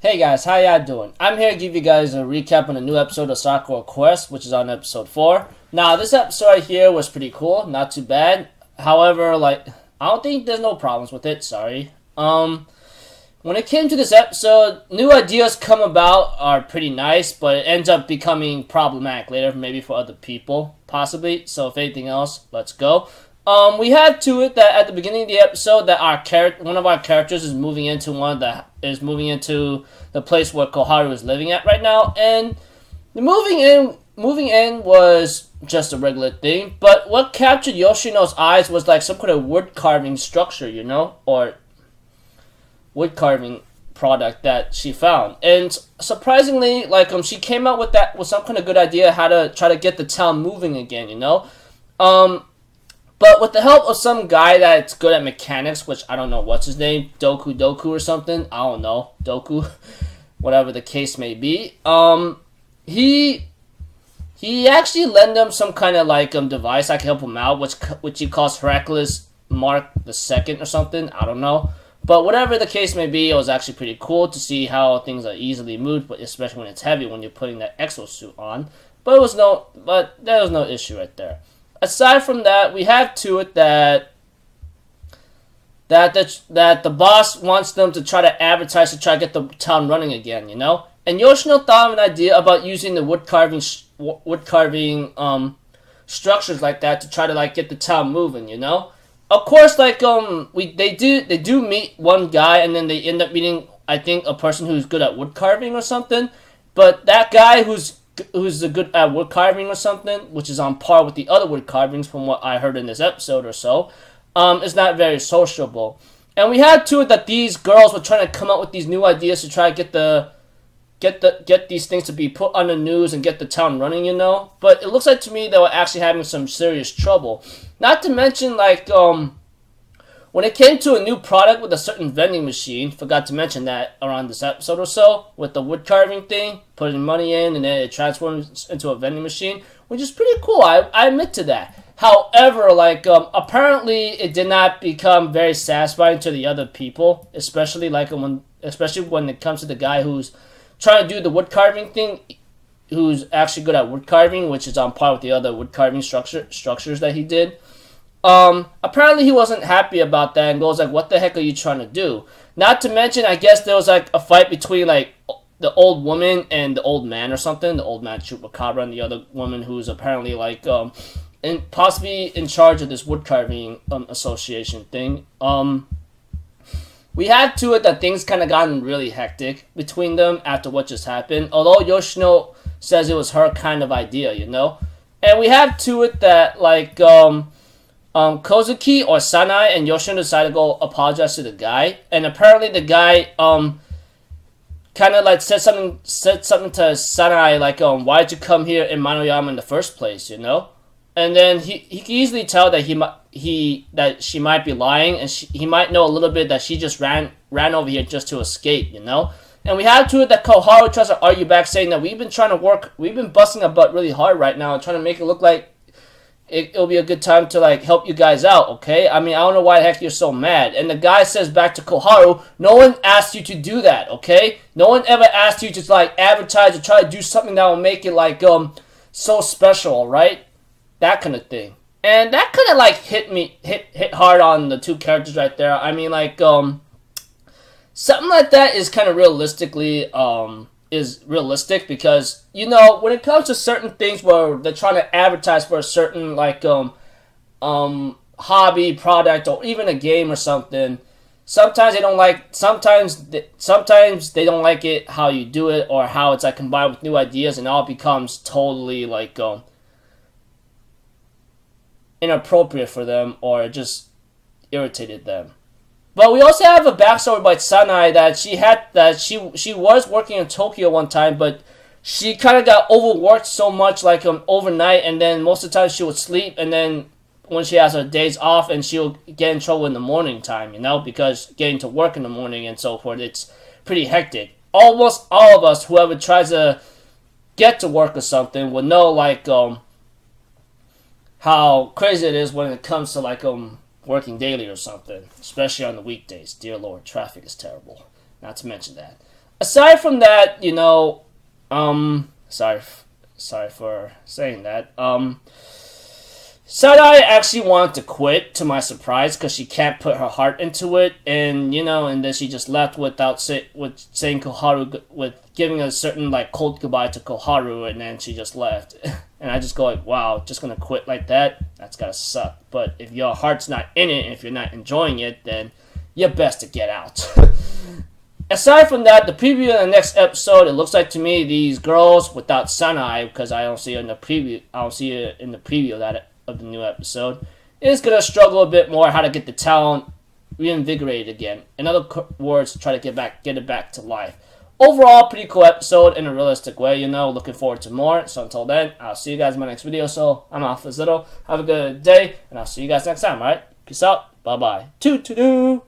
Hey guys, how y'all doing? I'm here to give you guys a recap on a new episode of Sakura Quest, which is on episode 4. Now, this episode right here was pretty cool, not too bad. However, I don't think there's no problems with it, sorry. When it came to this episode, new ideas come about are pretty nice, but it ends up becoming problematic later, maybe for other people, possibly. So if anything else, let's go. We had to it that at the beginning of the episode that one of our characters is moving into the place where Koharu is living at right now, and the moving in was just a regular thing. But what captured Yoshino's eyes was like some kind of wood carving structure, or wood carving product that she found, and surprisingly, she came up with some kind of good idea how to try to get the town moving again, But with the help of some guy that's good at mechanics, which I don't know what's his name, Doku or something, I don't know, Doku, whatever the case may be, he actually lent them some kind of device that can help him out, which he calls Hercules Mark II or something, I don't know. But whatever the case may be, it was actually pretty cool to see how things are easily moved, but especially when it's heavy when you're putting that exosuit on. But there was no issue right there. Aside from that, we have to it that the boss wants them to try to advertise to try to get the town running again, And Yoshino thought of an idea about using the wood carving structures like that to try to get the town moving, Of course, they do meet one guy, and then they end up meeting, I think, a person who's good at wood carving or something. But that guy who's good at wood carving or something, which is on par with the other wood carvings from what I heard in this episode or so, is not very sociable. And we had to it that these girls were trying to come up with these new ideas to try to get these things to be put on the news and get the town running, But it looks like to me they were actually having some serious trouble. Not to mention, when it came to a new product with a certain vending machine, forgot to mention that around this episode or so, with the wood carving thing, putting money in, and then it transforms into a vending machine, which is pretty cool, I admit to that. However, apparently it did not become very satisfying to the other people, especially when it comes to the guy who's trying to do the wood carving thing, who's actually good at wood carving, which is on par with the other wood carving structures that he did. Apparently he wasn't happy about that and goes what the heck are you trying to do? Not to mention, I guess there was a fight between the old woman and the old man or something. The old man Chupacabra and the other woman who's apparently possibly in charge of this wood carving association thing. We had to it that things kind of gotten really hectic between them after what just happened. Although Yoshino says it was her kind of idea, And we have to it that Kozuki or Sanai and Yoshino decided to go apologize to the guy, and apparently the guy kind of said something to Sanai why'd you come here in Manoyama in the first place, And then he can easily tell that that she might be lying, and he might know a little bit that she just ran over here just to escape, And we had to it that Koharu tries to argue back, saying that we've been busting our butt really hard right now, and trying to make it look like it'll be a good time to help you guys out, okay? I mean, I don't know why the heck you're so mad. And the guy says back to Koharu, no one asked you to do that, okay? No one ever asked you to advertise or try to do something that will make it so special, right? That kind of thing. And that kind of hit hard on the two characters right there. I mean, something like that is kind of realistic because when it comes to certain things where they're trying to advertise for a certain hobby product or even a game or something, sometimes they don't like it how you do it, or how it's combined with new ideas, and all becomes totally inappropriate for them, or it just irritated them. But we also have a backstory by Sanai that she was working in Tokyo one time, but she kind of got overworked so much overnight, and then most of the time she would sleep, and then when she has her days off, and she'll get in trouble in the morning time, because getting to work in the morning and so forth, it's pretty hectic. Almost all of us, whoever tries to get to work or something, will know how crazy it is when it comes to working daily or something, especially on the weekdays. Dear Lord, traffic is terrible. Not to mention that. aside from that, sorry for saying that. Sadai actually wanted to quit, to my surprise, because she can't put her heart into it, and then she just left without saying Koharu, with giving a certain cold goodbye to Koharu, and then she just left. And I just go wow, just gonna quit like that? That's gotta suck. But if your heart's not in it, and if you're not enjoying it, then you're best to get out. Aside from that, the preview of the next episode, it looks like to me these girls without Sanai, because I don't see it in the preview. I don't see it in the preview of the new episode, is gonna struggle a bit more how to get the talent reinvigorated again. In other words, try to get it back to life. Overall, pretty cool episode in a realistic way. Looking forward to more. So until then, I'll see you guys in my next video. So I'm Alpha Zitto. Have a good day, and I'll see you guys next time. All right, peace out. Bye bye. Toot toot.